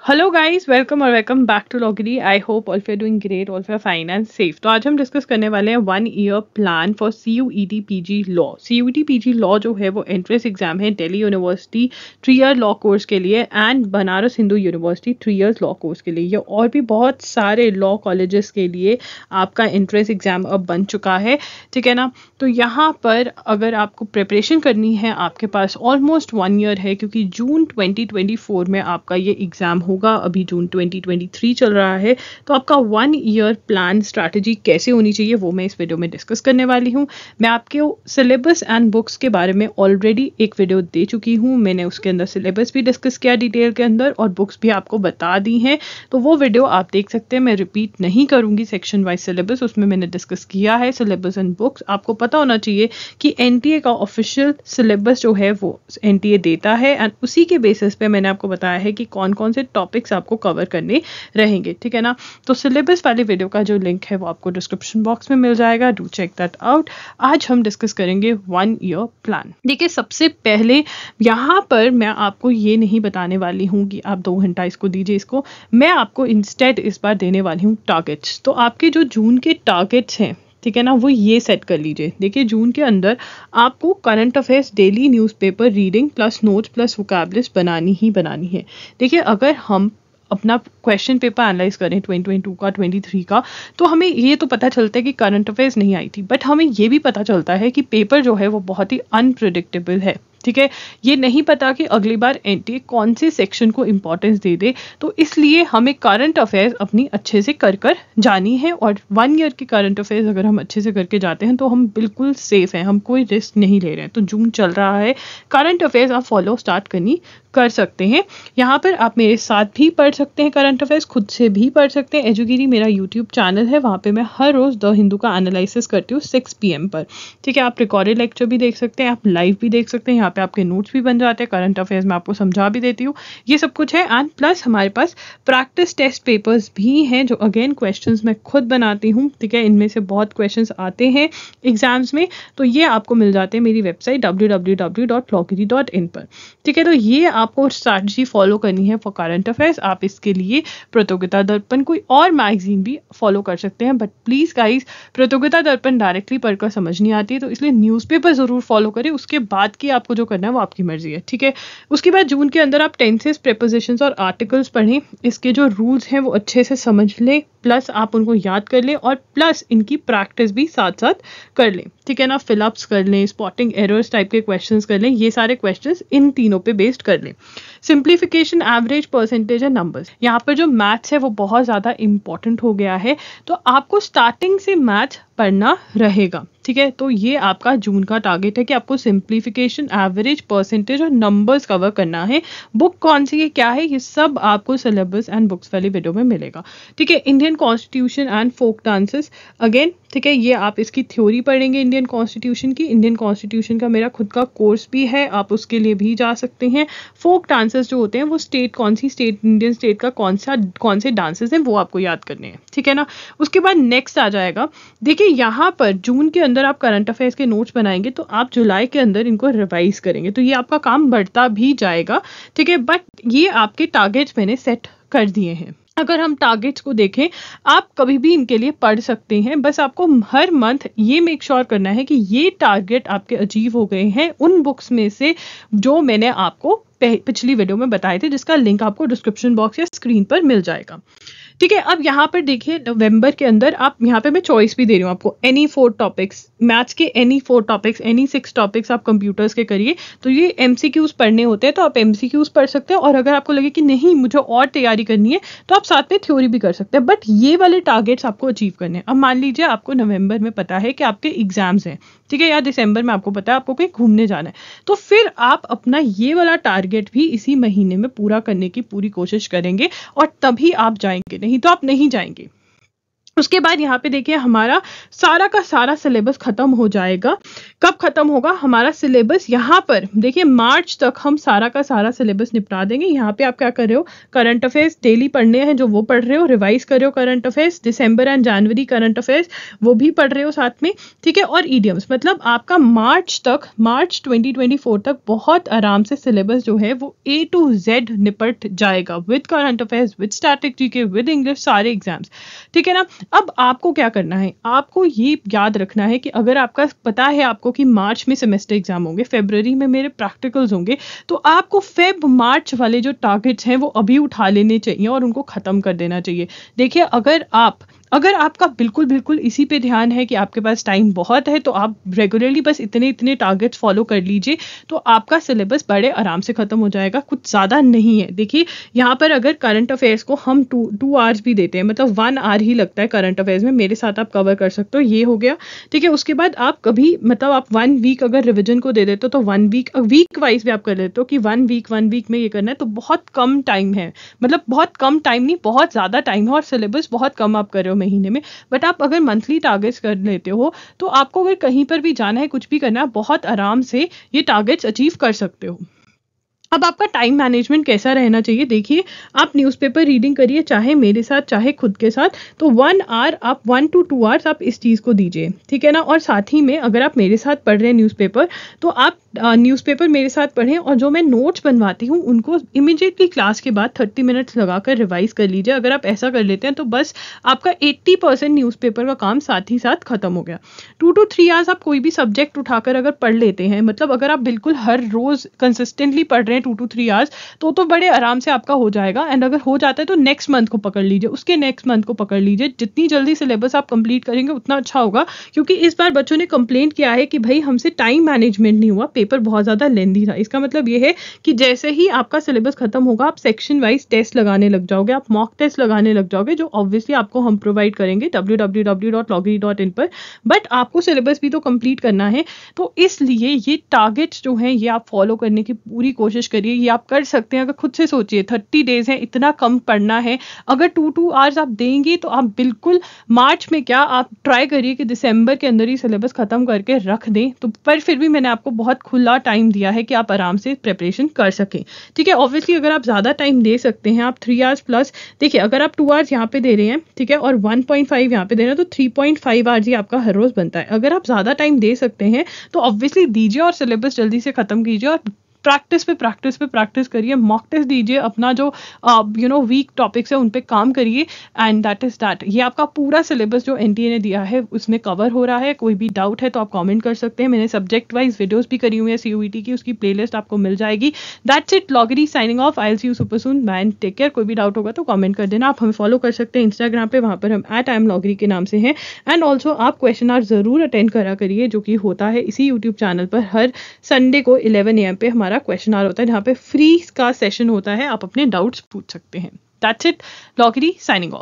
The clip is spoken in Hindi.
Hello guys, welcome back to लॉगिडी। I hope all for doing great, all for fine and safe. तो आज हम डिस्कस करने वाले हैं 1 year plan for CUET PG law. CUET PG law जो है वो एंट्रेंस एग्जाम है Delhi university 3 year law course के लिए and Banaras Hindu university 3 years law course के लिए। ये और भी बहुत सारे लॉ कॉलेजेस के लिए आपका एंट्रेंस एग्जाम अब बन चुका है, ठीक है ना। तो यहाँ पर अगर आपको प्रिपरेशन करनी है, आपके पास ऑलमोस्ट 1 ईयर है, क्योंकि जून 2024 में आपका ये एग्जाम होगा। अभी जून 2023 चल रहा है, तो आपका 1 ईयर प्लान स्ट्रैटेजी कैसे होनी चाहिए वो मैं इस वीडियो में डिस्कस करने वाली हूँ। मैं आपके सिलेबस एंड बुक्स के बारे में ऑलरेडी एक वीडियो दे चुकी हूँ। मैंने उसके अंदर सिलेबस भी डिस्कस किया डिटेल के अंदर और बुक्स भी आपको बता दी हैं, तो वो वीडियो आप देख सकते हैं। मैं रिपीट नहीं करूँगी सेक्शन वाइज सिलेबस, उसमें मैंने डिस्कस किया है सिलेबस एंड बुक्स। आपको पता होना चाहिए कि NTA का ऑफिशियल सिलेबस जो है वो NTA देता है एंड उसी के बेसिस पे मैंने आपको बताया है कि कौन कौन से टॉपिक्स आपको कवर करने रहेंगे, ठीक है ना। तो सिलेबस वाले वीडियो का जो लिंक है वो आपको डिस्क्रिप्शन बॉक्स में मिल जाएगा, डू चेक दैट आउट। आज हम डिस्कस करेंगे 1 ईयर प्लान। देखिए, सबसे पहले यहाँ पर मैं आपको ये नहीं बताने वाली हूँ कि आप 2 घंटा इसको दीजिए, इसको मैं आपको इंस्टेड इस बार देने वाली हूँ टारगेट्स। तो आपके जो जून के टारगेट्स हैं, ठीक है ना, वो ये सेट कर लीजिए। देखिए, जून के अंदर आपको current affairs daily newspaper reading plus notes plus vocabulary बनानी ही बनानी है। देखिए, अगर हम अपना क्वेश्चन पेपर एनालाइज करें 2022 का 23 का, तो हमें ये तो पता चलता है कि करंट अफेयर्स नहीं आई थी, बट हमें ये भी पता चलता है कि पेपर जो है वो बहुत ही अनप्रिडिक्टेबल है, ठीक है। ये नहीं पता कि अगली बार NTA कौन से सेक्शन को इंपॉर्टेंस दे दे, तो इसलिए हमें करंट अफेयर्स अपनी अच्छे से कर जानी है। और 1 ईयर की करंट अफेयर्स अगर हम अच्छे से करके जाते हैं तो हम बिल्कुल सेफ हैं, हम कोई रिस्क नहीं ले रहे हैं। तो जून चल रहा है, करंट अफेयर्स आप फॉलो स्टार्ट कर सकते हैं। यहाँ पर आप मेरे साथ भी पढ़ सकते हैं, करंट अफेयर्स खुद से भी पढ़ सकते हैं। एजुगिरी मेरा यूट्यूब चैनल है, वहाँ पे मैं हर रोज़ द हिंदू का एनालिसिस करती हूँ 6 PM पर, ठीक है। आप रिकॉर्डेड लेक्चर भी देख सकते हैं, आप लाइव भी देख सकते हैं, यहाँ पे आपके नोट्स भी बन जाते हैं, करंट अफेयर्स में आपको समझा भी देती हूँ, ये सब कुछ है। एंड प्लस हमारे पास प्रैक्टिस टेस्ट पेपर्स भी हैं जो अगेन क्वेश्चंस मैं खुद बनाती हूँ, ठीक है। इनमें से बहुत क्वेश्चंस आते हैं एग्जाम्स में, तो ये आपको मिल जाते हैं मेरी वेबसाइट www.logiri.in पर, ठीक है। तो ये आपको स्ट्रैटेजी फॉलो करनी है फॉर करंट अफेयर्स। आप इसके लिए प्रतियोगिता दर्पण कोई और मैगजीन भी फॉलो कर सकते हैं, बट प्लीज गाइज, प्रतियोगिता दर्पण डायरेक्टली पढ़कर समझ नहीं आती है, तो इसलिए न्यूज़पेपर जरूर फॉलो करें। उसके बाद की आपको जो करना है वो आपकी मर्जी है, ठीक है। उसके बाद जून के अंदर आप टेंसेस, प्रीपोजिशंस और आर्टिकल्स पढ़ें। इसके जो रूल्स हैं वो अच्छे से समझ लें, प्लस आप उनको याद कर लें और प्लस इनकी प्रैक्टिस भी साथ साथ कर लें, ठीक है ना। फिलअप्स कर लें, स्पॉटिंग एरर्स टाइप के क्वेश्चंस कर लें, ये सारे क्वेश्चंस इन तीनों पे बेस्ड कर लें। Simplification, average, percentage and numbers, यहाँ पर जो मैथ्स है वो बहुत ज़्यादा इंपॉर्टेंट हो गया है, तो आपको स्टार्टिंग से मैथ पढ़ना रहेगा, ठीक है। तो ये आपका जून का टारगेट है कि आपको सिंप्लीफिकेशन, एवरेज, परसेंटेज और नंबर्स कवर करना है। बुक कौन सी है, क्या है, ये सब आपको सिलेबस एंड बुक्स वाली वीडियो में मिलेगा, ठीक है। Indian constitution and folk dances again, ठीक है, ये आप इसकी थ्योरी पढ़ेंगे इंडियन कॉन्स्टिट्यूशन की। इंडियन कॉन्स्टिट्यूशन का मेरा खुद का कोर्स भी है, आप उसके लिए भी जा सकते हैं। फोक डांसेस जो होते हैं वो स्टेट, कौन सी स्टेट, इंडियन स्टेट का कौन से डांसेस हैं वो आपको याद करने हैं, ठीक है ना। उसके बाद नेक्स्ट आ जाएगा, देखिए यहाँ पर जून के अंदर आप करंट अफेयर्स के नोट्स बनाएंगे तो आप जुलाई के अंदर इनको रिवाइज करेंगे, तो ये आपका काम बढ़ता भी जाएगा, ठीक है। बट ये आपके टारगेट्स मैंने सेट कर दिए हैं। अगर हम टारगेट्स को देखें, आप कभी भी इनके लिए पढ़ सकते हैं, बस आपको हर मंथ ये मेक श्योर करना है कि ये टारगेट आपके अचीव हो गए हैं उन बुक्स में से जो मैंने आपको पिछली वीडियो में बताए थे, जिसका लिंक आपको डिस्क्रिप्शन बॉक्स या स्क्रीन पर मिल जाएगा, ठीक है। अब यहाँ पर देखिए, नवंबर के अंदर आप, यहाँ पे मैं चॉइस भी दे रही हूँ आपको, एनी 4 टॉपिक्स, मैथ्स के एनी 4 टॉपिक्स, एनी 6 टॉपिक्स आप कंप्यूटर्स के करिए। तो ये MCQs पढ़ने होते हैं, तो आप MCQs पढ़ सकते हैं, और अगर आपको लगे कि नहीं मुझे और तैयारी करनी है तो आप साथ में थ्योरी भी कर सकते हैं, बट ये वाले टारगेट्स आपको अचीव करने हैं। अब मान लीजिए आपको नवंबर में पता है कि आपके एग्जाम्स हैं, ठीक है, या दिसंबर में आपको पता है आपको कहीं घूमने जाना है, तो फिर आप अपना ये वाला टारगेट भी इसी महीने में पूरा करने की पूरी कोशिश करेंगे और तभी आप जाएंगे, नहीं तो आप नहीं जाएंगे। उसके बाद यहाँ पे देखिए हमारा सारा का सारा सिलेबस खत्म हो जाएगा। कब खत्म होगा हमारा सिलेबस? यहाँ पर देखिए मार्च तक हम सारा का सारा सिलेबस निपटा देंगे। यहाँ पे आप क्या कर रहे हो, करंट अफेयर्स डेली पढ़ने हैं जो वो पढ़ रहे हो, रिवाइज कर रहे हो current affairs, December and January current affairs वो भी पढ़ रहे हो साथ में, ठीक है। और ईडियम्स, मतलब आपका मार्च 2024 तक बहुत आराम से सिलेबस जो है वो A to Z निपट जाएगा, with current affairs, with static GK, with English, सारे एग्जाम्स, ठीक है ना। अब आपको क्या करना है, आपको ये याद रखना है कि अगर आपका पता है आपको कि मार्च में सेमेस्टर एग्जाम होंगे, फरवरी में मेरे प्रैक्टिकल्स होंगे, तो आपको फेब मार्च वाले जो टारगेट्स हैं वो अभी उठा लेने चाहिए और उनको खत्म कर देना चाहिए। देखिए अगर आपका बिल्कुल इसी पे ध्यान है कि आपके पास टाइम बहुत है, तो आप रेगुलरली बस इतने टारगेट्स फॉलो कर लीजिए, तो आपका सिलेबस बड़े आराम से खत्म हो जाएगा, कुछ ज़्यादा नहीं है। देखिए यहाँ पर अगर करंट अफेयर्स को हम 2 आवर्स भी देते हैं, मतलब 1 आवर ही लगता है करंट अफेयर्स में, मेरे साथ आप कवर कर सकते हो, ये हो गया, ठीक है। उसके बाद आप कभी मतलब आप 1 वीक अगर रिविजन को दे देते हो, तो 1 वीक वाइज भी आप कर लेते हो कि 1 वीक में ये करना है, तो बहुत कम टाइम है, मतलब बहुत कम टाइम नहीं, बहुत ज़्यादा टाइम है, और सिलेबस बहुत कम आप कर रहे हो महीने में। बट आप अगर मंथली टारगेट्स कर लेते हो, तो आपको अगर कहीं पर भी जाना है, कुछ भी करना है, बहुत आराम से ये टारगेट्स अचीव कर सकते हो। अब आपका टाइम मैनेजमेंट कैसा रहना चाहिए? देखिए आप न्यूज़पेपर रीडिंग करिए, चाहे मेरे साथ चाहे खुद के साथ, तो 1 आवर आप 1 to 2 आवर्स आप इस चीज़ को दीजिए, ठीक है ना। और साथ ही में अगर आप मेरे साथ पढ़ रहे हैं न्यूज़पेपर, तो आप न्यूज़पेपर मेरे साथ पढ़ें, और जो मैं नोट्स बनवाती हूँ उनको इमीडिएटली क्लास के बाद 30 मिनट्स लगाकर रिवाइज कर लीजिए। अगर आप ऐसा कर लेते हैं तो बस आपका 80% न्यूज़पेपर का काम साथ ही साथ खत्म हो गया। 2 to 3 आवर्स आप कोई भी सब्जेक्ट उठाकर अगर पढ़ लेते हैं, मतलब अगर आप बिल्कुल हर रोज कंसिस्टेंटली पढ़ रहे हैं 2 to 3 आवर्स, तो बड़े आराम से आपका हो जाएगा। एंड अगर हो जाता है तो नेक्स्ट मंथ को पकड़ लीजिए, उसके नेक्स्ट मंथ को पकड़ लीजिए। जितनी जल्दी सिलेबस आप कंप्लीट करेंगे उतना अच्छा होगा, क्योंकि इस बार बच्चों ने कंप्लेंट किया है कि भाई हमसे टाइम मैनेजमेंट नहीं हुआ, पेपर बहुत ज़्यादा लेंथी था। इसका मतलब ये है कि जैसे ही आपका सिलेबस खत्म होगा, आप सेक्शन वाइज टेस्ट लगाने लग जाओगे, आप मॉक टेस्ट लगाने लग जाओगे, जो ऑब्वियसली आपको हम प्रोवाइड करेंगे www.logri.in पर। बट आपको सिलेबस भी तो कंप्लीट करना है, तो इसलिए ये टारगेट्स जो हैं ये आप फॉलो करने की पूरी कोशिश करिए। ये आप कर सकते हैं, अगर खुद से सोचिए 30 डेज है, इतना कम पढ़ना है, अगर 2 आवर्स आप देंगे तो आप बिल्कुल मार्च में क्या, आप ट्राई करिए कि दिसंबर के अंदर ही सिलेबस खत्म करके रख दें। तो पर फिर भी मैंने आपको बहुत खुला टाइम दिया है कि आप आराम से प्रिपरेशन कर सकें, ठीक है। ऑब्वियसली अगर आप ज़्यादा टाइम दे सकते हैं, आप 3 आवर्स प्लस, देखिए अगर आप 2 आवर्स यहाँ पे दे रहे हैं, ठीक है, और 1.5 यहाँ पे दे रहे हैं, तो 3.5 आवर्स ही आपका हर रोज बनता है। अगर आप ज़्यादा टाइम दे सकते हैं तो ऑब्वियसली दीजिए और सिलेबस जल्दी से खत्म कीजिए, और प्रैक्टिस करिए, मॉक टेस्ट दीजिए, अपना जो वीक टॉपिक्स है उन पे काम करिए, एंड दैट इज दैट। ये आपका पूरा सिलेबस जो एनटीए ने दिया है उसमें कवर हो रहा है। कोई भी डाउट है तो आप कमेंट कर सकते हैं, मैंने सब्जेक्ट वाइज वीडियोस भी करी हुई है सीयूईटी की, उसकी प्लेलिस्ट आपको मिल जाएगी। दैट्स इट, लॉगरी signing off, I will see you super soon, man take care. कोई भी डाउट होगा तो कमेंट कर देना। आप हमें फॉलो कर सकते हैं इंस्टाग्राम पे, वहाँ पर हम @IamLogri के नाम से हैं। एंड ऑल्सो आप क्वेश्चन आवर जरूर अटेंड करा करिए, जो कि होता है इसी यूट्यूब चैनल पर हर संडे को 11 AM पे हमारा क्वेश्चन आवर होता है, जहाँ पे फ्री का सेशन होता है, आप अपने डाउट्स पूछ सकते हैं। दैट्स इट, लॉगरी साइनिंग ऑफ।